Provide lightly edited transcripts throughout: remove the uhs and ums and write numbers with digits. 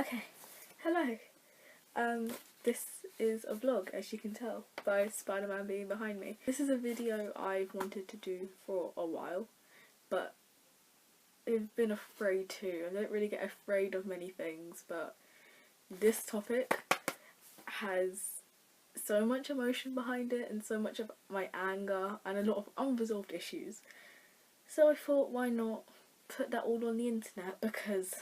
Okay, hello. This is a vlog, as you can tell by Spider-Man being behind me. This is a video I've wanted to do for a while, but I've been afraid to. I don't really get afraid of many things, but this topic has so much emotion behind it and so much of my anger and a lot of unresolved issues. So I thought, why not put that all on the internet, because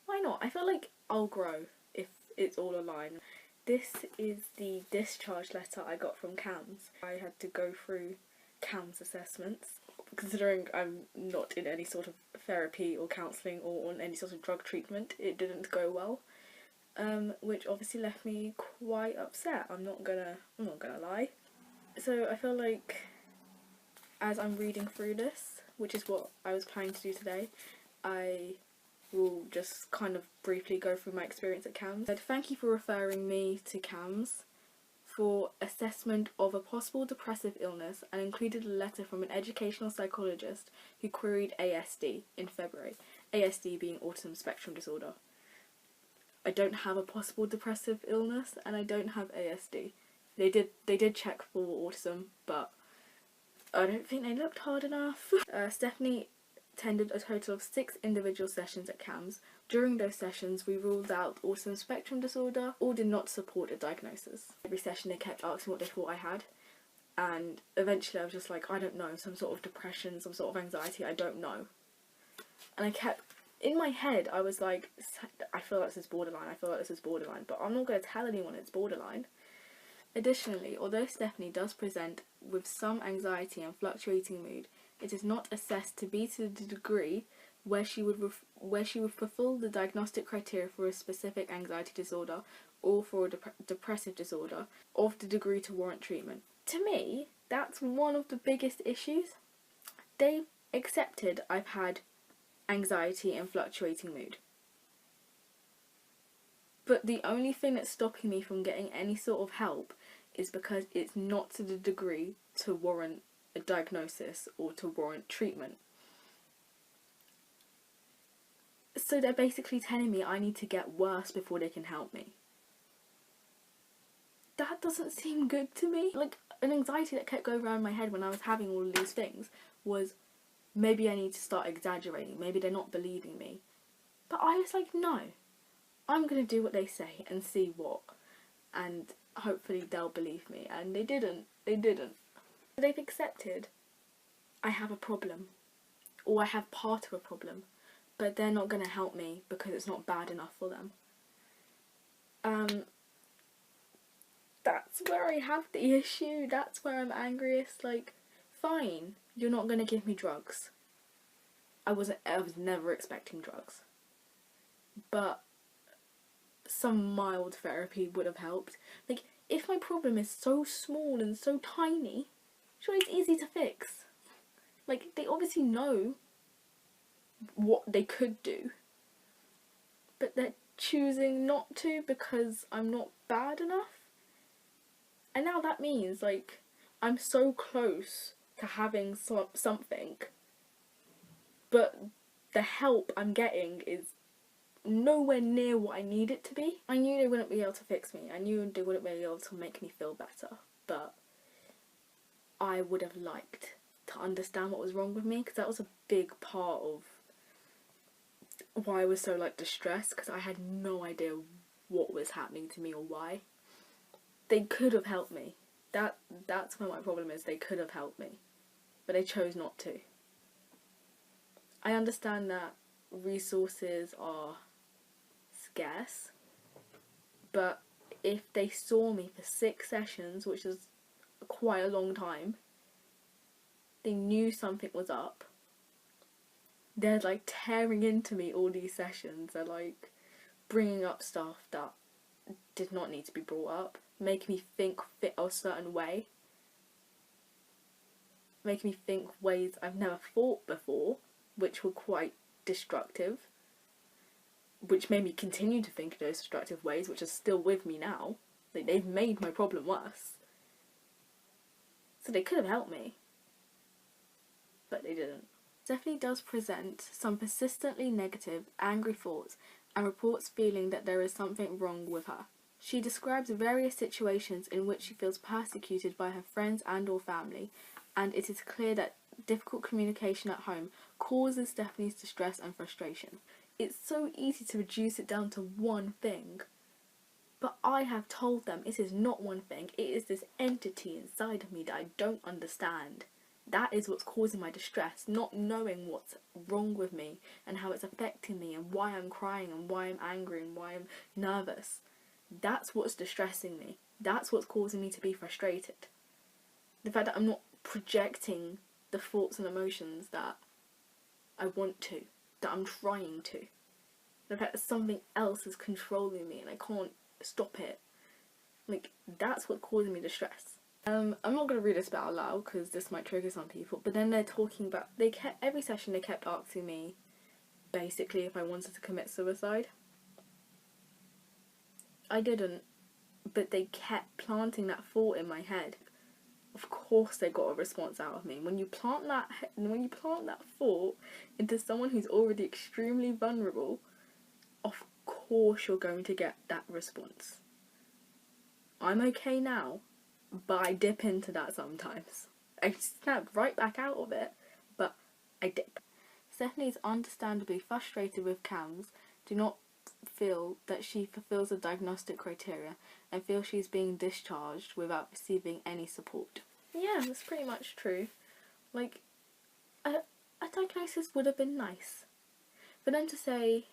why not? I feel like I'll grow if it's all aligned. This is the discharge letter I got from CAMHS. I had to go through CAMHS assessments. Considering I'm not in any sort of therapy or counselling or on any sort of drug treatment, it didn't go well. Which obviously left me quite upset. I'm not gonna lie. So I feel like as I'm reading through this, which is what I was planning to do today, I will just kind of briefly go through my experience at CAMHS. Thank you for referring me to CAMHS for assessment of a possible depressive illness, and included a letter from an educational psychologist who queried ASD in February. ASD being autism spectrum disorder. I don't have a possible depressive illness and I don't have ASD. They did check for autism, but I don't think they looked hard enough. Stephanie attended a total of 6 individual sessions at CAMHS. During those sessions, we ruled out autism spectrum disorder. All did not support a diagnosis. Every session they kept asking what they thought I had, and eventually I was just like, I don't know, some sort of depression, some sort of anxiety, I don't know. And I kept, in my head, I was like, I feel like this is borderline, I feel like this is borderline, but I'm not going to tell anyone it's borderline. Additionally, although Stephanie does present with some anxiety and fluctuating mood, it is not assessed to be to the degree where she would fulfill the diagnostic criteria for a specific anxiety disorder or for a depressive disorder of the degree to warrant treatment. To me, that's one of the biggest issues. They've accepted I've had anxiety and fluctuating mood. But the only thing that's stopping me from getting any sort of help is because it's not to the degree to warrant a diagnosis or to warrant treatment. So they're basically telling me I need to get worse before they can help me. That doesn't seem good to me. Like, an anxiety that kept going around my head when I was having all of these things was, maybe I need to start exaggerating, maybe they're not believing me. But I was like, no, I'm gonna do what they say and see what, and hopefully they'll believe me. And they didn't. They've accepted I have a problem, or I have part of a problem, but they're not going to help me because it's not bad enough for them. That's where I have the issue, that's where I'm angriest. Like, fine, you're not going to give me drugs. I was never expecting drugs. But some mild therapy would have helped. Like, if my problem is so small and so tiny, surely it's easy to fix. Like, they obviously know what they could do, but they're choosing not to because I'm not bad enough. And now that means, like, I'm so close to having something, but the help I'm getting is nowhere near what I need it to be. I knew they wouldn't be able to fix me. I knew they wouldn't be able to make me feel better, but I would have liked to understand what was wrong with me, because that was a big part of why I was so, like, distressed, because I had no idea what was happening to me or why. They could have helped me. That's where my problem is. They could have helped me, but they chose not to. I understand that resources are scarce, but if they saw me for 6 sessions, which is quite a long time, they knew something was up. They're, like, tearing into me all these sessions. They're, like, bringing up stuff that did not need to be brought up, making me think a certain way, making me think ways I've never thought before, which were quite destructive, which made me continue to think in those destructive ways, which are still with me now. Like, they've made my problem worse. So they could have helped me, but they didn't. Stephanie does present some persistently negative, angry thoughts and reports feeling that there is something wrong with her. She describes various situations in which she feels persecuted by her friends and or family, and it is clear that difficult communication at home causes Stephanie's distress and frustration. It's so easy to reduce it down to one thing, but I have told them it is not one thing, it is this entity inside of me that I don't understand. That is what's causing my distress, not knowing what's wrong with me and how it's affecting me and why I'm crying and why I'm angry and why I'm nervous. That's what's distressing me. That's what's causing me to be frustrated. The fact that I'm not projecting the thoughts and emotions that I want to, that I'm trying to. The fact that something else is controlling me and I can't stop it. Like, that's what's causing me distress. I'm not going to read this bit out loud because this might trigger some people, but then they're talking about, every session they kept asking me basically if I wanted to commit suicide. I didn't, but they kept planting that thought in my head. Of course they got a response out of me. When you plant that thought into someone who's already extremely vulnerable, of course you're going to get that response. I'm okay now, but I dip into that sometimes. I snap right back out of it, but I dip. Stephanie is understandably frustrated with CAMHS, do not feel that she fulfills the diagnostic criteria and feels she's being discharged without receiving any support. Yeah, that's pretty much true. Like, a diagnosis would have been nice. For them to say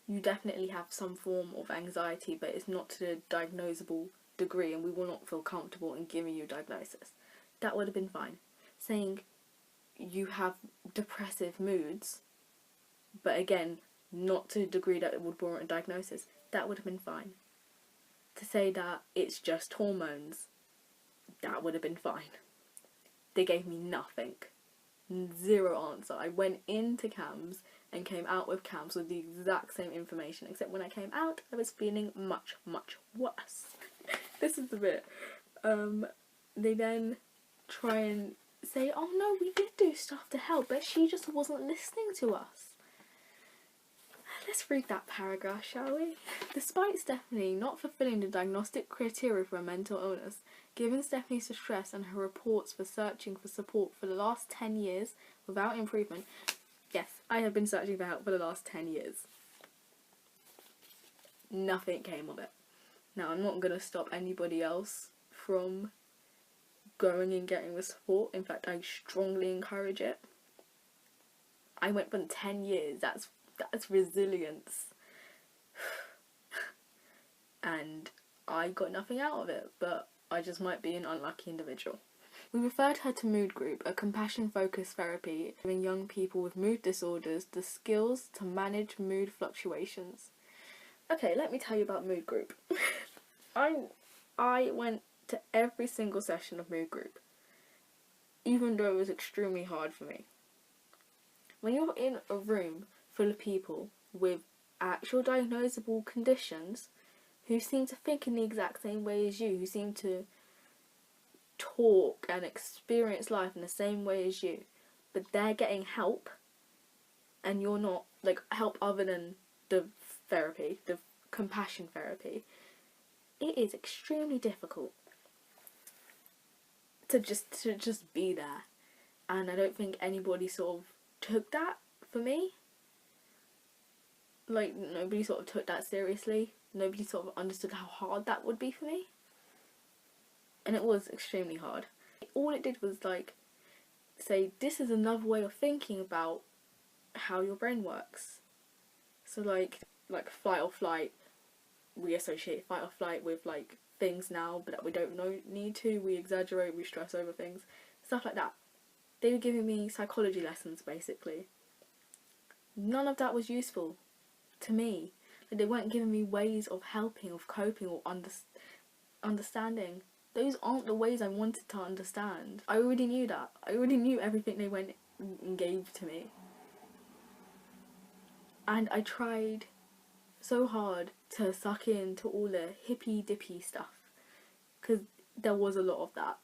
you definitely have some form of anxiety, but it's not to the diagnosable degree and we will not feel comfortable in giving you a diagnosis. That would have been fine. Saying you have depressive moods, but again, not to the degree that it would warrant a diagnosis, that would have been fine. To say that it's just hormones, that would have been fine. They gave me nothing. Zero answer. I went into CAMHS and came out with CAMHS with the exact same information, except when I came out, I was feeling much, much worse. This is the bit. They then try and say, oh no, we did do stuff to help, but she just wasn't listening to us. Let's read that paragraph, shall we? Despite Stephanie not fulfilling the diagnostic criteria for a mental illness, given Stephanie's distress and her reports for searching for support for the last 10 years without improvement, yes, I have been searching for help for the last 10 years. Nothing came of it. Now, I'm not going to stop anybody else from going and getting the support. In fact, I strongly encourage it. I went for 10 years. That's resilience. And I got nothing out of it, but I just might be an unlucky individual. We referred her to Mood Group, a compassion-focused therapy giving young people with mood disorders the skills to manage mood fluctuations. Okay, let me tell you about Mood Group. I went to every single session of Mood Group, even though it was extremely hard for me. When you're in a room full of people with actual diagnosable conditions who seem to think in the exact same way as you, who seem to talk and experience life in the same way as you, but they're getting help and you're not, like, help other than the therapy, the compassion therapy, it is extremely difficult to just be there. And I don't think anybody sort of took that for me. Like, nobody sort of took that seriously. Nobody sort of understood how hard that would be for me. And it was extremely hard. All it did was, like, say, this is another way of thinking about how your brain works. So, like fight or flight, we associate fight or flight with, like, things now, but that we don't need to. We exaggerate, we stress over things. Stuff like that. They were giving me psychology lessons, basically. None of that was useful to me. Like, they weren't giving me ways of helping, of coping, or understanding. Those aren't the ways I wanted to understand. I already knew that. I already knew everything they went and gave to me. And I tried so hard to suck into all the hippy-dippy stuff, because there was a lot of that.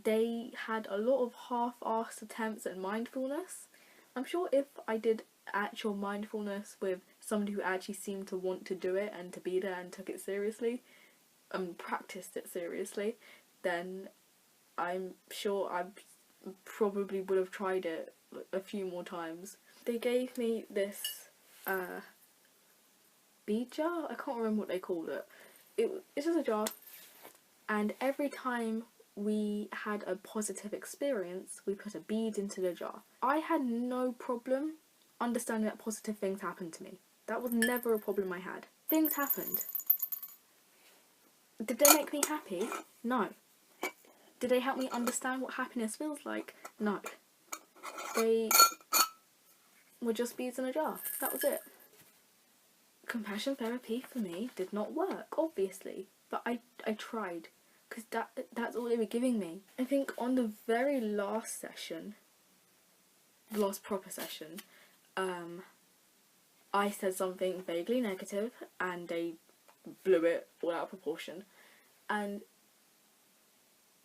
They had a lot of half-assed attempts at mindfulness. I'm sure if I did actual mindfulness with somebody who actually seemed to want to do it and to be there and took it seriously and practiced it seriously, then I'm sure I probably would have tried it a few more times. They gave me this bead jar. I can't remember what they called it. It's just a jar, and every time we had a positive experience, we put a bead into the jar. I had no problem understanding that positive things happened to me. That was never a problem I had. Things happened. Did they make me happy? No. Did they help me understand what happiness feels like? No. They were just beads in a jar. That was it. Compassion therapy for me did not work, obviously. But I tried. Because that's all they were giving me. I think on the very last session, the last proper session, I said something vaguely negative and they blew it all out of proportion. And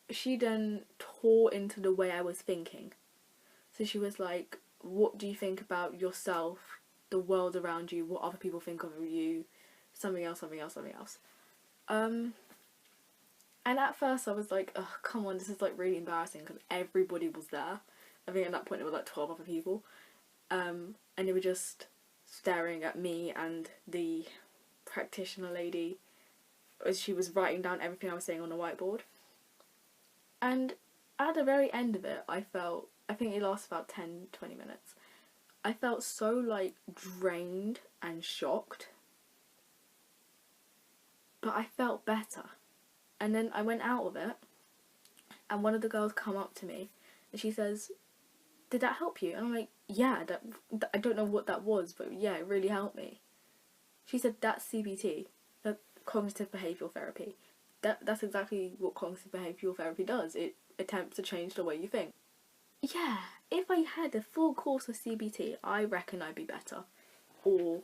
she then tore into the way I was thinking. So she was like, what do you think about yourself, the world around you, what other people think of you, something else. And at first I was like, oh, come on, this is like really embarrassing because everybody was there. I think at that point there were like 12 other people. And they were just staring at me and the practitioner lady as she was writing down everything I was saying on the whiteboard. And at the very end of it, I think it lasted about 10-20 minutes. I felt so like drained and shocked. But I felt better. And then I went out of it and one of the girls come up to me and she says, did that help you? And I'm like, yeah, I don't know what that was, but yeah, it really helped me. She said, that's CBT, that's cognitive behavioural therapy. That's exactly what cognitive behavioural therapy does. It attempts to change the way you think. Yeah, if I had a full course of CBT, I reckon I'd be better. Or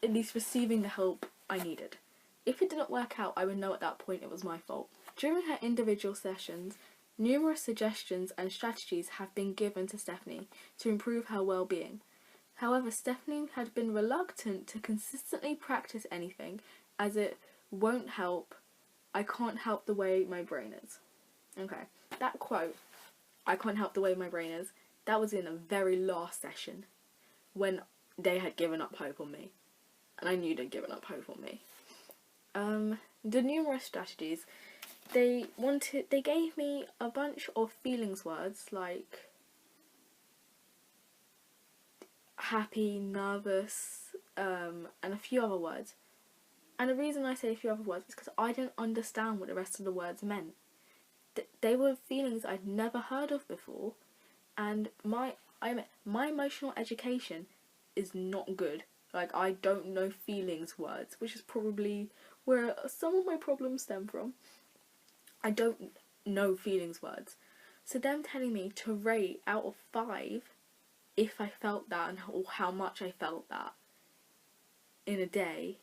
at least receiving the help I needed. If it didn't work out, I would know at that point it was my fault. During her individual sessions, numerous suggestions and strategies have been given to Stephanie to improve her well-being. However, Stephanie had been reluctant to consistently practice anything as it won't help. I can't help the way my brain is. Okay, that quote, I can't help the way my brain is, that was in the very last session when they had given up hope on me. And I knew they'd given up hope on me. The numerous strategies, they gave me a bunch of feelings words like happy, nervous, and a few other words. And the reason I say a few other words is because I didn't understand what the rest of the words meant. They were feelings I'd never heard of before, and my emotional education is not good. Like, I don't know feelings words, which is probably where some of my problems stem from. I don't know feelings words. So them telling me to rate out of 5 if I felt that and or how much I felt that in a day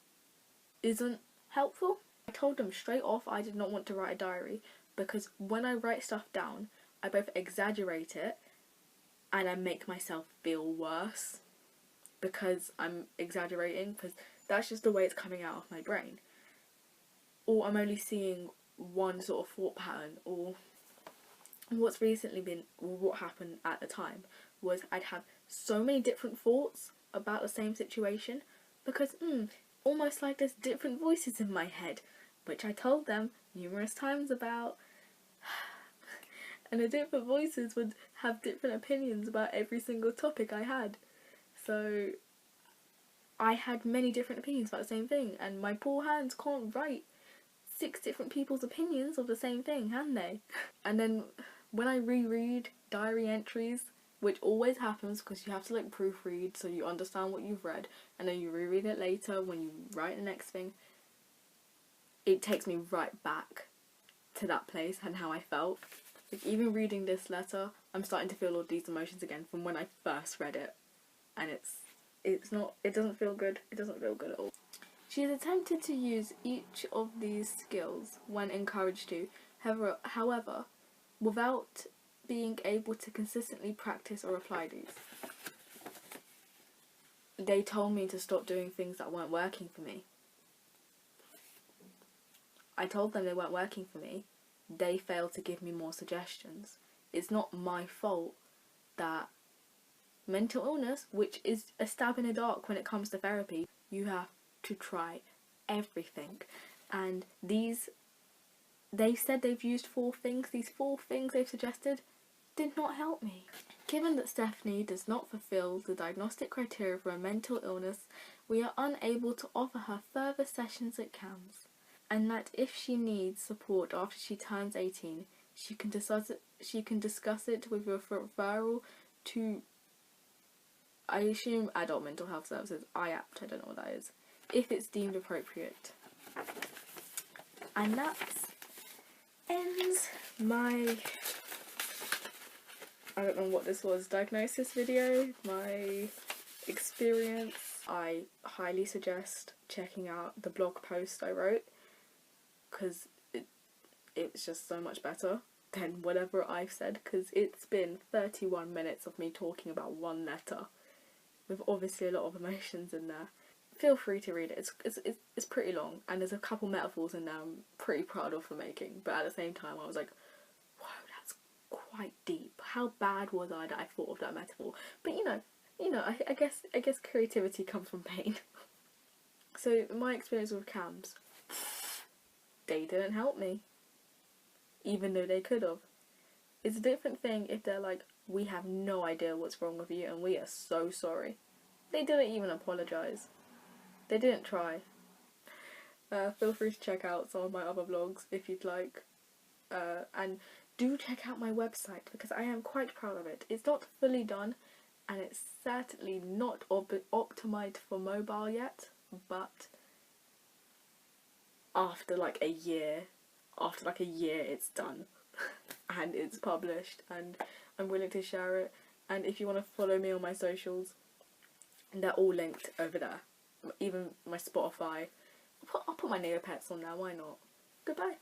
isn't helpful. I told them straight off I did not want to write a diary because when I write stuff down, I both exaggerate it and I make myself feel worse because I'm exaggerating, because that's just the way it's coming out of my brain. Or I'm only seeing one sort of thought pattern. Or what's recently been, or what happened at the time, was I'd have so many different thoughts about the same situation because almost like there's different voices in my head, which I told them numerous times about. And the different voices would have different opinions about every single topic I had. So I had many different opinions about the same thing, and my poor hands can't write 6 different people's opinions of the same thing, can they? And then when I reread diary entries, which always happens because you have to like proofread so you understand what you've read, and then you reread it later when you write the next thing, it takes me right back to that place and how I felt. Like, even reading this letter, I'm starting to feel all these emotions again from when I first read it, and it doesn't feel good. It doesn't feel good at all. She has attempted to use each of these skills when encouraged to, however, without being able to consistently practice or apply these. they told me to stop doing things that weren't working for me. I told them they weren't working for me. They failed to give me more suggestions. It's not my fault that mental illness, which is a stab in the dark when it comes to therapy, you have to try everything. And they said they've used 4 things. These 4 things they've suggested did not help me. Given that Stephanie does not fulfill the diagnostic criteria for a mental illness, we are unable to offer her further sessions at CAMHS. And that if she needs support after she turns 18, she can discuss it with a referral to, I assume, adult mental health services, IAPT, I don't know what that is, if it's deemed appropriate. And that ends my, I don't know what this was, diagnosis video, my experience. I highly suggest checking out the blog post I wrote, because it's just so much better than whatever I've said, because it's been 31 minutes of me talking about one letter with obviously a lot of emotions in there. Feel free to read it. It's pretty long, and there's a couple metaphors in there I'm pretty proud of for making, but at the same time I was like, whoa, that's quite deep. How bad was I that I thought of that metaphor? But you know, I guess creativity comes from pain. So my experience with CAMHS, they didn't help me, even though they could have. It's a different thing if they're like, we have no idea what's wrong with you and we are so sorry. They didn't even apologise. They didn't try. Feel free to check out some of my other vlogs if you'd like. And do check out my website, because I am quite proud of it. It's not fully done, and it's certainly not optimised for mobile yet, but after like a year it's done and it's published, and I'm willing to share it. And if you want to follow me on my socials, they're all linked over there, even my Spotify. I'll put my Neopets on there, why not? Goodbye.